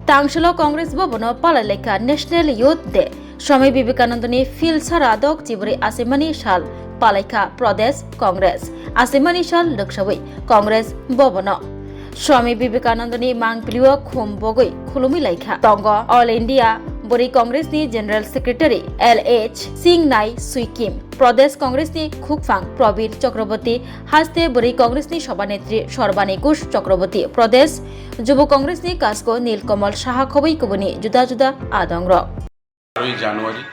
तांगशलो कांग्रेस भवन पालालेखा national youth day स्वामी विवेकानंदनी fill सारादक चिबरी आसेमानी साल पालाइखा प्रदेश कांग्रेस आसेमानी साल लोकसभा कांग्रेस भवन स्वामी विवेकानंदनी मांगपिलियो खुमबगै खुलुमी लाइखा तंग ऑल इंडिया बोरी कांग्रेस नि जनरल सेक्रेटारी LH सिंह नाई सुइकिम प्रदेश कांग्रेस नि खुकफांग प्रवीर चक्रवर्ती हास्ते बोरी कांग्रेस नि सभानेत्री सर्बानी घोष चक्रवर्ती प्रदेश युव कांग्रेस नि कास्को नीलकमल साहा खबै कुबनी जुदा जुदा आदंग জানুয়ারি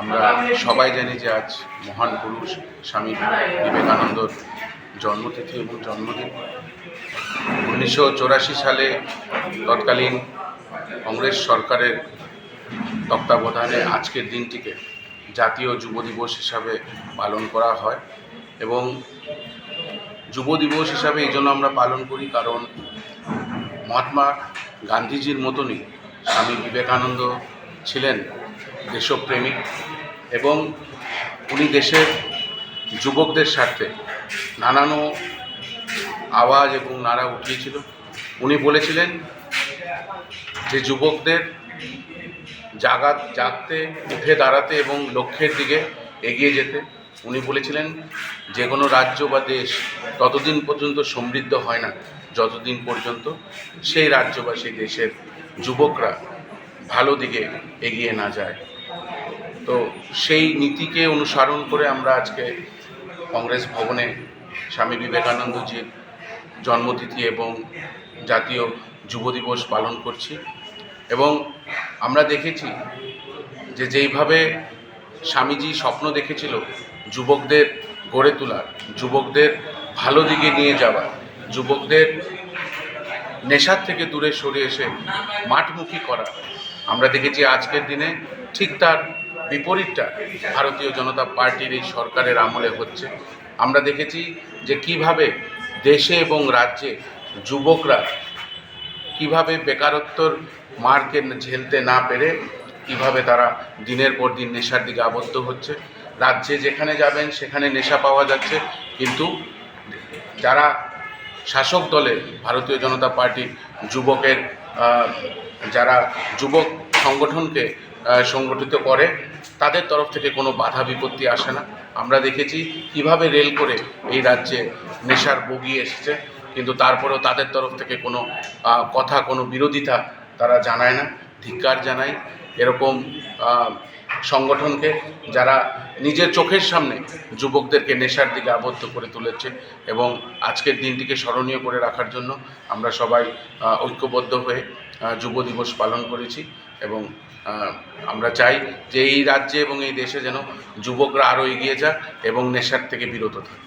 আমরা সবাই জানি যে আজ মহান পুরুষ স্বামী বিবেকানন্দর জন্মতিথি এবং জন্মদিন। 1984 সালে তৎকালীন কংগ্রেস সরকারের তত্ত্বাবধানে আজকের দিনটিকে জাতীয় যুব দিবস হিসাবে পালন করা হয় এবং যুব দিবস হিসাবে এই জন্য আমরা পালন করি কারণ মহাত্মা গান্ধীজির মতনই স্বামী বিবেকানন্দ ছিলেন দেশপ্রেমিক এবং উনি দেশের যুবকদের স্বার্থে নানান আওয়াজ এবং নারা উঠিয়েছিল। উনি বলেছিলেন যে যুবকদের জাগতে উঠে দাঁড়াতে এবং লক্ষ্যের দিকে এগিয়ে যেতে। উনি বলেছিলেন যে কোনো রাজ্য বা দেশ ততদিন পর্যন্ত সমৃদ্ধ হয় না যতদিন পর্যন্ত সেই রাজ্য বা সেই দেশের যুবকরা ভালো দিকে এগিয়ে না যায়। তো সেই নীতিকে অনুসরণ করে আমরা আজকে কংগ্রেস ভবনে স্বামী বিবেকানন্দজির জন্মতিথি এবং জাতীয় যুব দিবস পালন করছি এবং আমরা দেখেছি যে যেইভাবে স্বামীজি স্বপ্ন দেখেছিল যুবকদের গড়ে তোলার, যুবকদের ভালো দিকে নিয়ে যাওয়ার, যুবকদের নেশার থেকে দূরে সরে এসে মাঠমুখী করা, আমরা দেখেছি আজকের দিনে ঠিক তার বিপরীতটা ভারতীয় জনতা পার্টির এই সরকারের আমলে হচ্ছে। আমরা দেখেছি যে কিভাবে দেশে এবং রাজ্যে যুবকরা কিভাবে বেকারত্বর মারকে ঝেলতে না পেরে কিভাবে তারা দিনের পর দিন নেশার দিকে আবদ্ধ হচ্ছে। রাজ্যে যেখানে যাবেন সেখানে নেশা পাওয়া যাচ্ছে, কিন্তু যারা শাসক দলে ভারতীয় জনতা পার্টির যুবকের যারা যুবক সংগঠনকে সংগঠিত করে তাদের তরফ থেকে কোনো বাধা বিপত্তি আসে না। আমরা দেখেছি কিভাবে রেল করে এই রাজ্যে নেশার বগি এসেছে, কিন্তু তারপরেও তাদের তরফ থেকে কোনো কথা, কোনো বিরোধিতা তারা জানায় না। ধিক্কার জানায় এরকম সংগঠনকে যারা নিজের চোখের সামনে যুবকদেরকে নেশার দিকে আবদ্ধ করে তুলেছে। এবং আজকের দিনটিকে স্মরণীয় করে রাখার জন্য আমরা সবাই ঐক্যবদ্ধ হয়ে যুব দিবস পালন করেছি এবং আমরা চাই যে এই রাজ্যে এবং এই দেশে যেন যুবকরা আরও এগিয়ে যাক এবং নেশার থেকে বিরত থাকে।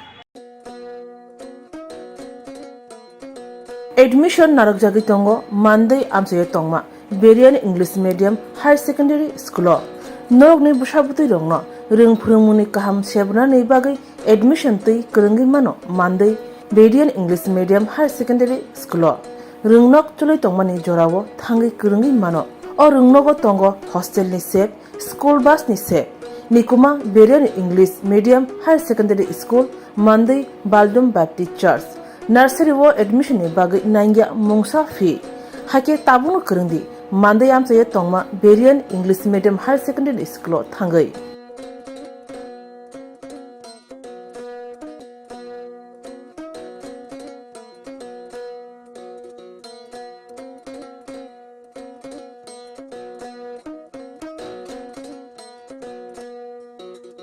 एडमिशन नारक जागी तंगो मानदै आमचे तंगमा बेरियान English medium higher secondary school नरक नि बुसाबुतै रंगनो रों फोरोंमुनि काहाम सेबना नै बागै एडमिशन तै करंगि मानो मानदै बेरियान English medium higher secondary school रोंनक चलै तंगमानि जरावो थांगै करंगि मानो अ रोंनगो तंगो हॉस्टेल नि सेट स्कूल बस नि सेट निकुमा बेरियान English medium higher secondary school मानदै बालडम बैप्टिस्ट चर्च नर्सरी वो एडमिशन नि बागै नांगिया मुंगसा फी हाके ताबुनो करंदी मानदै आमचे तंगमा बेरियान English medium higher secondary school थांगै।